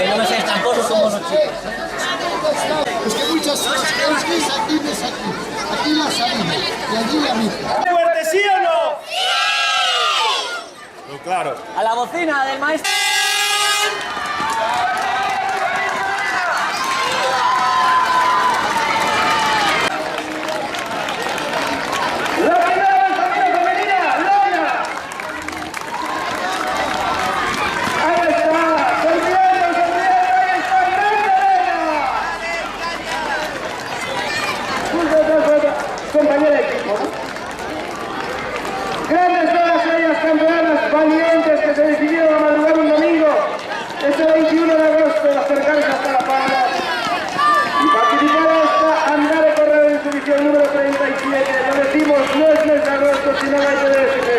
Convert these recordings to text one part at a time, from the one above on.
No me seas tramposos como los chicos. Es que muchas veces aquí ves aquí la salida y allí la mitad. ¿Fuerte sí o no? ¡Sí! No, claro. A la bocina del maestro. Compañera de equipo, ¿no? Grandes todas ellas campeonas valientes que se decidieron a madrugar un domingo, ese 21 de agosto, de acercarse hasta La Palma y participar a esta andar de correr en su edición número 37. Lo decimos, no es mes de agosto, sino mayo de este.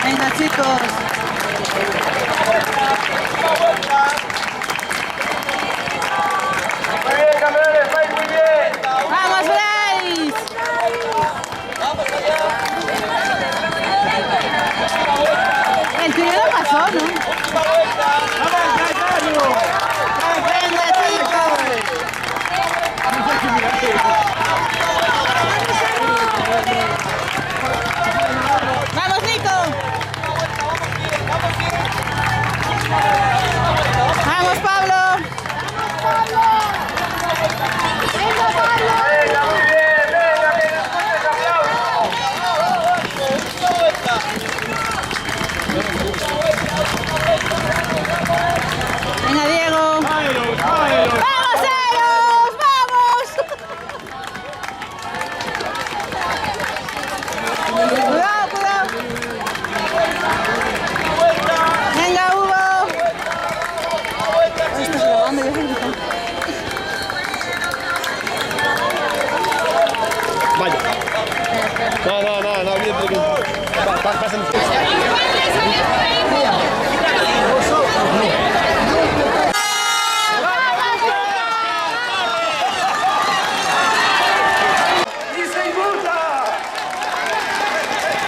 Venga, chicos. Muy bien, campeones, vais muy bien. ¡Vamos, Bryce! El tuyo no pasó, ¿no? Venga, chicos. ¡Vamos, Nico! ¡Vamos, Pablo! Venga, muy bien, venga, que nos escuches aplausos. Venga, Diego. ¡Vamos, Eros! ¡Vamos! Cuidado, cuidado. Venga, Hugo. Esto es grabando, yo sé que Vaya. No, bien. Pasen. ¡Y se impulsa!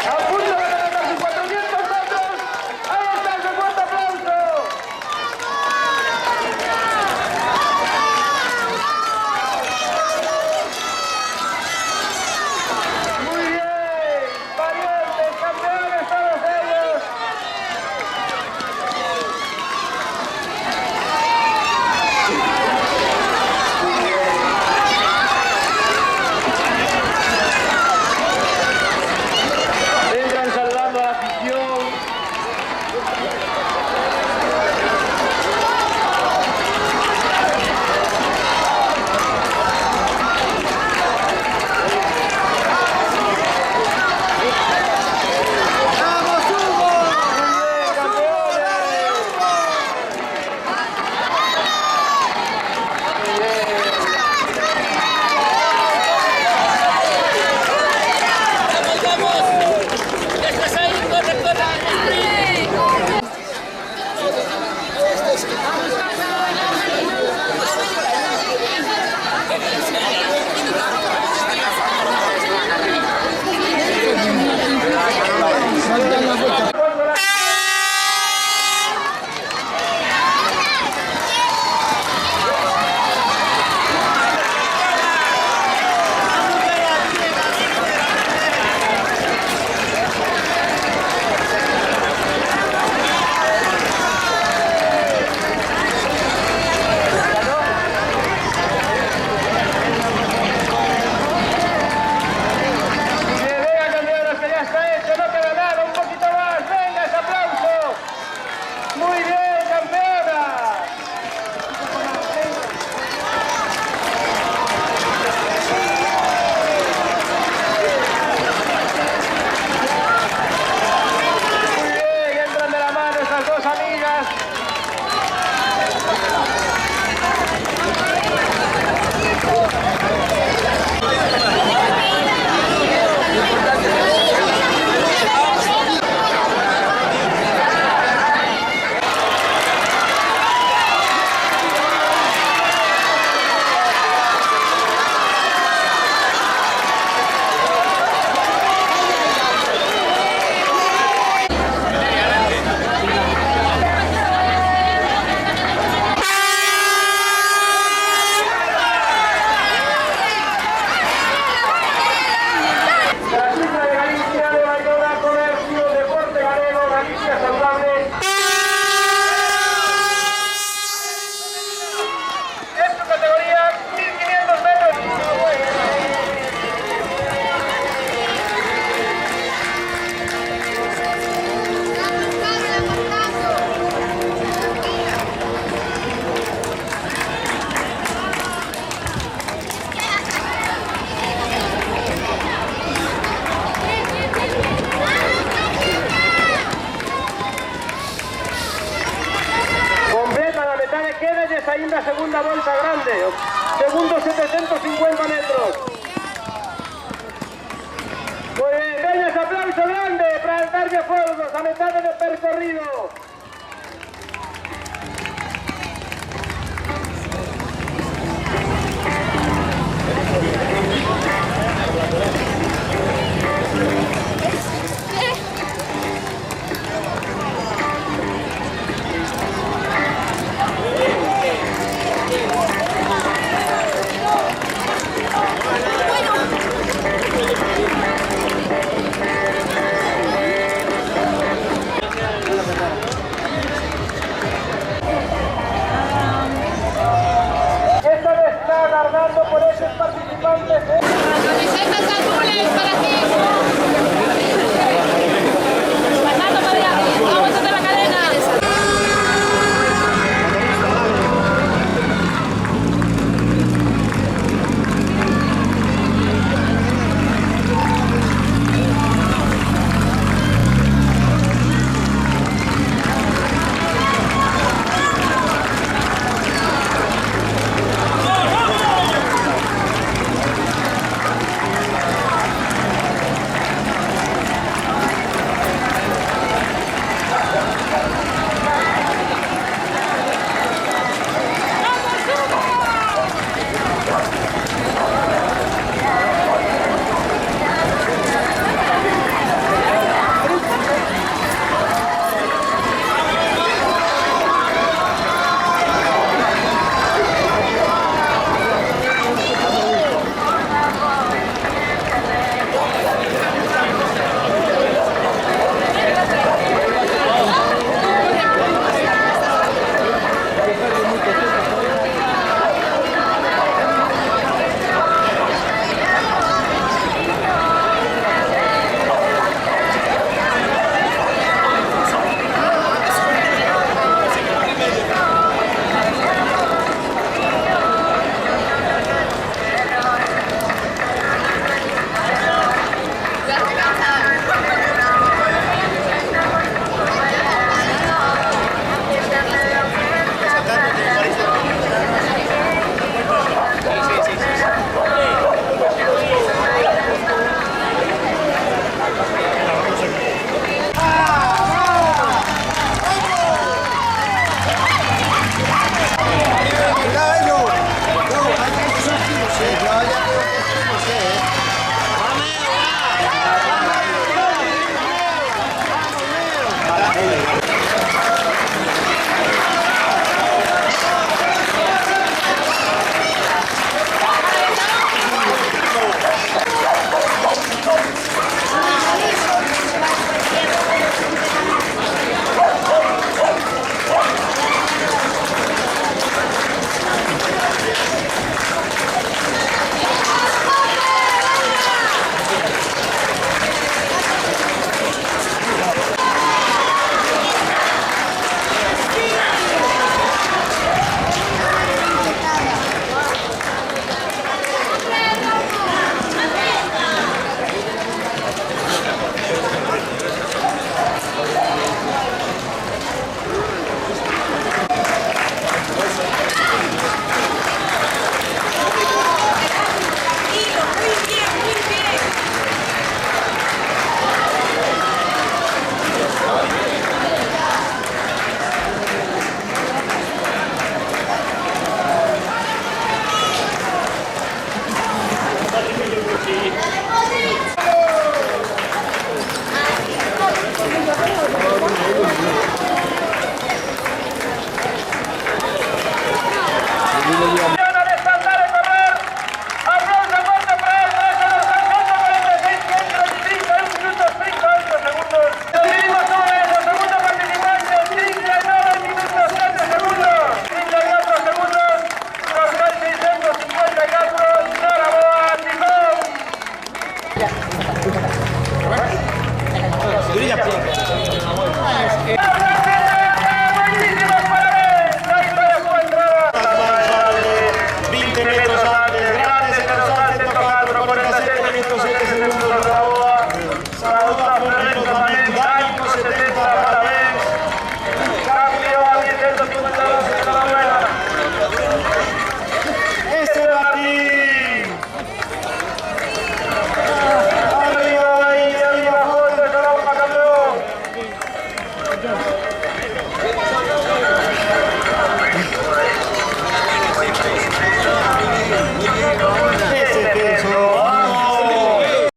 ¡A punto de levantar sus 400 metros! ¡Ahí está el fuerte aplauso! Muy bien, valientes, campeones todos ellos. segundo 750 metros. Muy bien, venga, ese aplauso grande para el Darby Fordos a mitad del percorrido. Esta vez está alargando por esos participantes. Camisetas azules para ti.